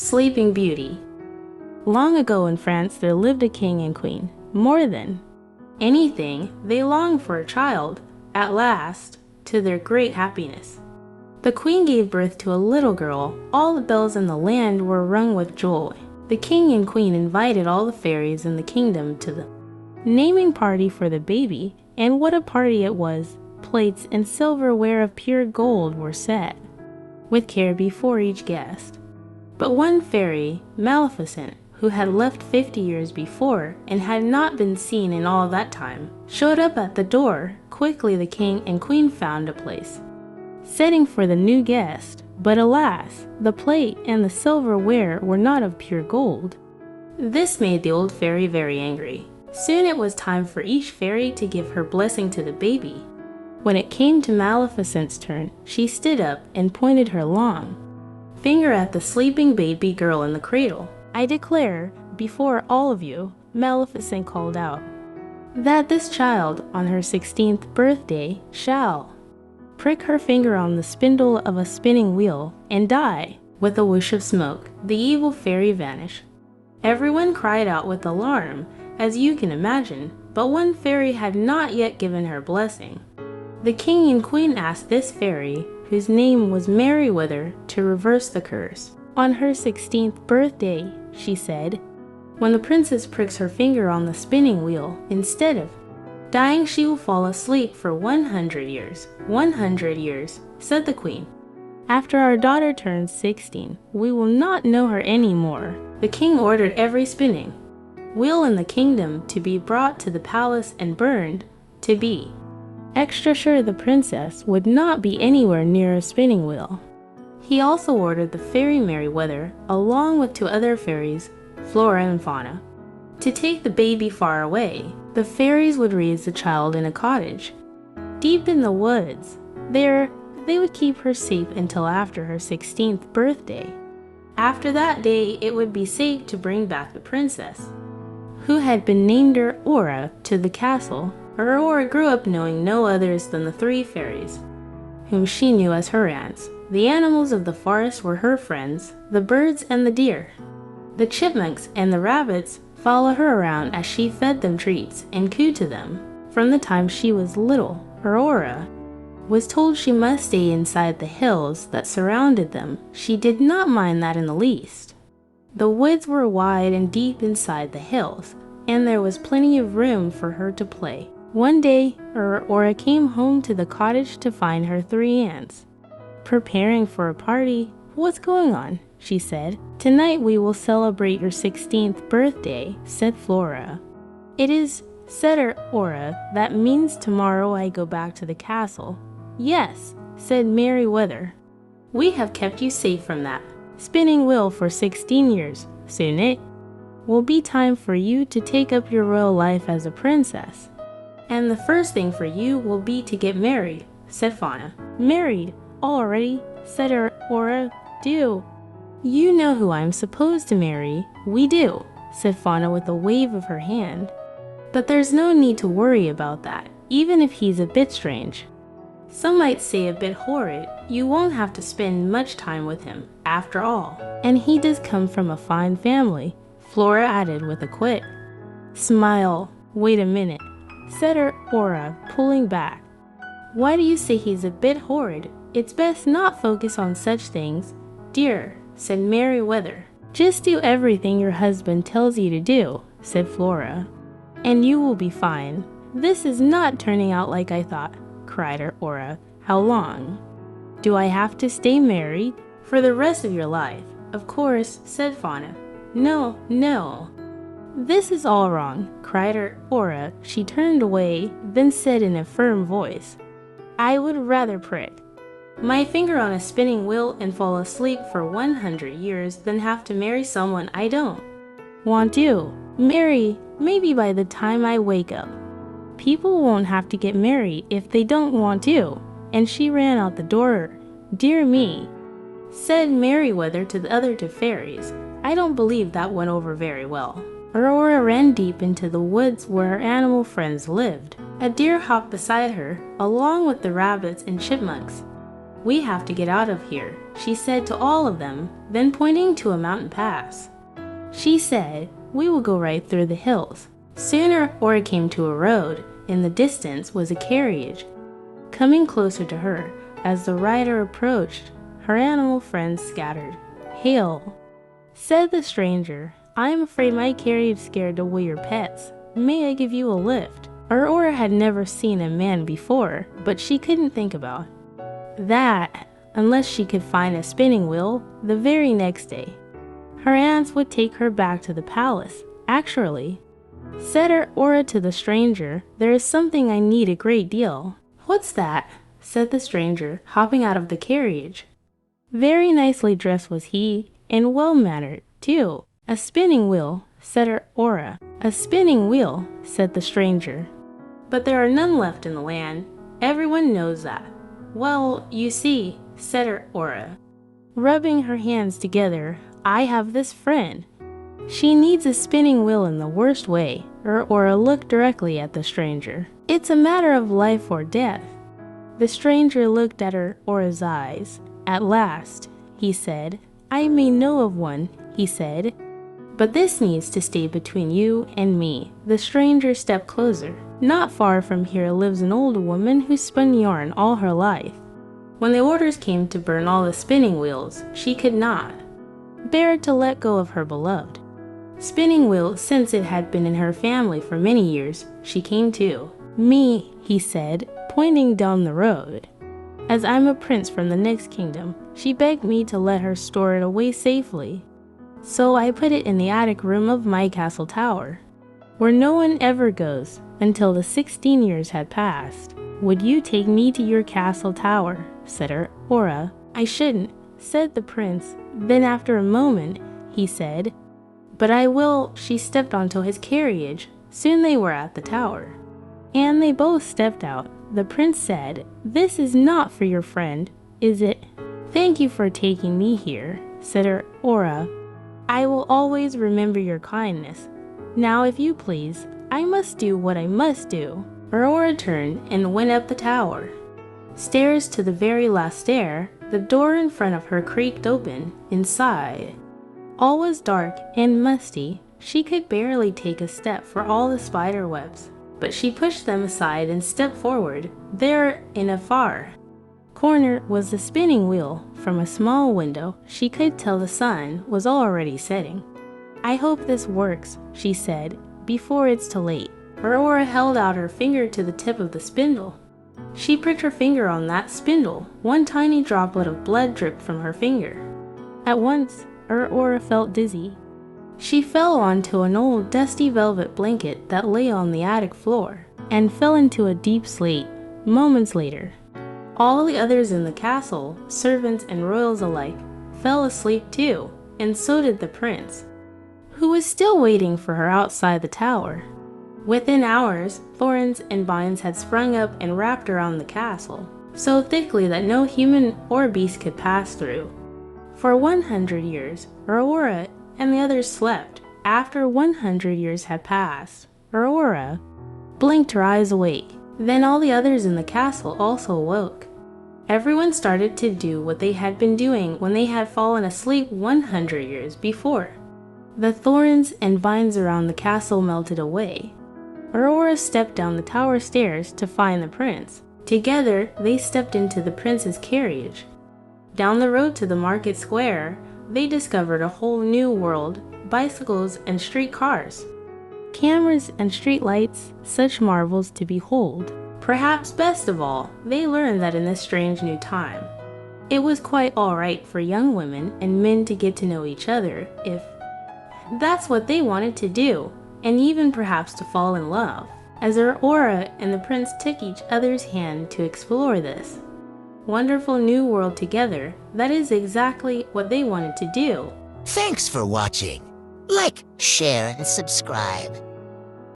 Sleeping Beauty. Long ago in France there lived a king and queen. More than anything, they longed for a child, at last, to their great happiness. The queen gave birth to a little girl. All the bells in the land were rung with joy. The king and queen invited all the fairies in the kingdom to the naming party for the baby, and what a party it was! Plates and silverware of pure gold were set with care before each guest. But one fairy, Maleficent, who had left 50 years before and had not been seen in all that time, showed up at the door. Quickly the king and queen found a place setting for the new guest, but alas, the plate and the silverware were not of pure gold. This made the old fairy very angry. Soon it was time for each fairy to give her blessing to the baby. When it came to Maleficent's turn, she stood up and pointed her long finger at the sleeping baby girl in the cradle. "I declare, before all of you," Maleficent called out, "that this child, on her 16th birthday, shall prick her finger on the spindle of a spinning wheel and die." With a whoosh of smoke, the evil fairy vanished. Everyone cried out with alarm, as you can imagine, but one fairy had not yet given her blessing. The king and queen asked this fairy, whose name was Merryweather, to reverse the curse. On her 16th birthday, she said, when the princess pricks her finger on the spinning wheel, instead of dying, she will fall asleep for 100 years. 100 years, said the queen. After our daughter turns 16, we will not know her anymore. The king ordered every spinning wheel in the kingdom to be brought to the palace and burned, to be extra sure the princess would not be anywhere near a spinning wheel. He also ordered the fairy Merryweather, along with 2 other fairies, Flora and Fauna, to take the baby far away. The fairies would raise the child in a cottage deep in the woods. There, they would keep her safe until after her 16th birthday. After that day, it would be safe to bring back the princess, who had been named Aurora, to the castle. Aurora grew up knowing no others than the 3 fairies, whom she knew as her aunts. The animals of the forest were her friends, the birds and the deer. The chipmunks and the rabbits followed her around as she fed them treats and cooed to them. From the time she was little, Aurora was told she must stay inside the hills that surrounded them. She did not mind that in the least. The woods were wide and deep inside the hills, and there was plenty of room for her to play. One day, Aurora came home to the cottage to find her 3 aunts preparing for a party. "What's going on?" she said. "Tonight we will celebrate your 16th birthday," said Flora. "It is," said Aurora, "that means tomorrow I go back to the castle." "Yes," said Merryweather, "we have kept you safe from that spinning wheel for 16 years. Soon it will be time for you to take up your royal life as a princess. And the first thing for you will be to get married," said Fauna. "Married already?" said Aurora. "Do you know who I'm supposed to marry?" "We do," said Fauna with a wave of her hand. "But there's no need to worry about that, even if he's a bit strange. Some might say a bit horrid. You won't have to spend much time with him, after all. And he does come from a fine family," Flora added with a quick smile. "Wait a minute," said Aurora, pulling back. "Why do you say he's a bit horrid? It's best not focus on such things, dear," said Merryweather. "Just do everything your husband tells you to do," said Flora, "and you will be fine." "This is not turning out like I thought," cried Aurora. "How long do I have to stay married?" "For the rest of your life, of course," said Fauna. "No, no. This is all wrong," cried Aurora. She turned away, then said in a firm voice, "I would rather prick my finger on a spinning wheel and fall asleep for 100 years than have to marry someone I don't want to marry. Maybe by the time I wake up, people won't have to get married if they don't want to." And she ran out the door. "Dear me," said Merryweather to the other 2 fairies. "I don't believe that went over very well." Aurora ran deep into the woods where her animal friends lived. A deer hopped beside her, along with the rabbits and chipmunks. "We have to get out of here," she said to all of them, then pointing to a mountain pass. She said, "We will go right through the hills." Soon Aurora came to a road. In the distance was a carriage. Coming closer to her, as the rider approached, her animal friends scattered. "Hail," said the stranger. "I am afraid my carriage scared away your pets. May I give you a lift?" Aurora had never seen a man before, but she couldn't think about that unless she could find a spinning wheel the very next day. Her aunts would take her back to the palace. "Actually," said Aurora to the stranger, "there is something I need a great deal." "What's that?" said the stranger, hopping out of the carriage. Very nicely dressed was he, and well-mannered, too. "A spinning wheel," said Aurora. "A spinning wheel," said the stranger. "But there are none left in the land. Everyone knows that." "Well, you see," said Aurora, rubbing her hands together, "I have this friend. She needs a spinning wheel in the worst way." Aurora looked directly at the stranger. "It's a matter of life or death." The stranger looked at Aurora's eyes. "At last," he said. "I may know of one," he said. "But this needs to stay between you and me." The stranger stepped closer. "Not far from here lives an old woman who spun yarn all her life. When the orders came to burn all the spinning wheels, she could not bear to let go of her beloved spinning wheel since it had been in her family for many years. She came to me," he said, pointing down the road. "As I'm a prince from the next kingdom, she begged me to let her store it away safely. So I put it in the attic room of my castle tower, where no one ever goes until the 16 years had passed. Would you take me to your castle tower?" said Aurora. "I shouldn't," said the prince. Then after a moment, he said, "But I will." She stepped onto his carriage. Soon they were at the tower, and they both stepped out. The prince said, "This is not for your friend, is it?" "Thank you for taking me here," said Aurora. "I will always remember your kindness. Now, if you please, I must do what I must do." Aurora turned and went up the tower stairs to the very last stair. The door in front of her creaked open. Inside, all was dark and musty. She could barely take a step for all the spider webs, but she pushed them aside and stepped forward. There, in a far corner, was the spinning wheel. From a small window, she could tell the sun was already setting. "I hope this works," she said, "before it's too late." Aurora held out her finger to the tip of the spindle. She pricked her finger on that spindle. One tiny droplet of blood dripped from her finger. At once, Aurora felt dizzy. She fell onto an old dusty velvet blanket that lay on the attic floor, and fell into a deep sleep. Moments later, all the others in the castle, servants and royals alike, fell asleep too, and so did the prince, who was still waiting for her outside the tower. Within hours, thorns and vines had sprung up and wrapped around the castle, so thickly that no human or beast could pass through. For 100 years, Aurora and the others slept. After 100 years had passed, Aurora blinked her eyes awake. Then all the others in the castle also awoke. Everyone started to do what they had been doing when they had fallen asleep 100 years before. The thorns and vines around the castle melted away. Aurora stepped down the tower stairs to find the prince. Together, they stepped into the prince's carriage. Down the road to the market square, they discovered a whole new world: bicycles and street cars, cameras and street lights, such marvels to behold. Perhaps best of all, they learned that in this strange new time, it was quite alright for young women and men to get to know each other if that's what they wanted to do, and even perhaps to fall in love. As Aurora and the prince took each other's hand to explore this wonderful new world together, that is exactly what they wanted to do. Thanks for watching. Like, share, and subscribe.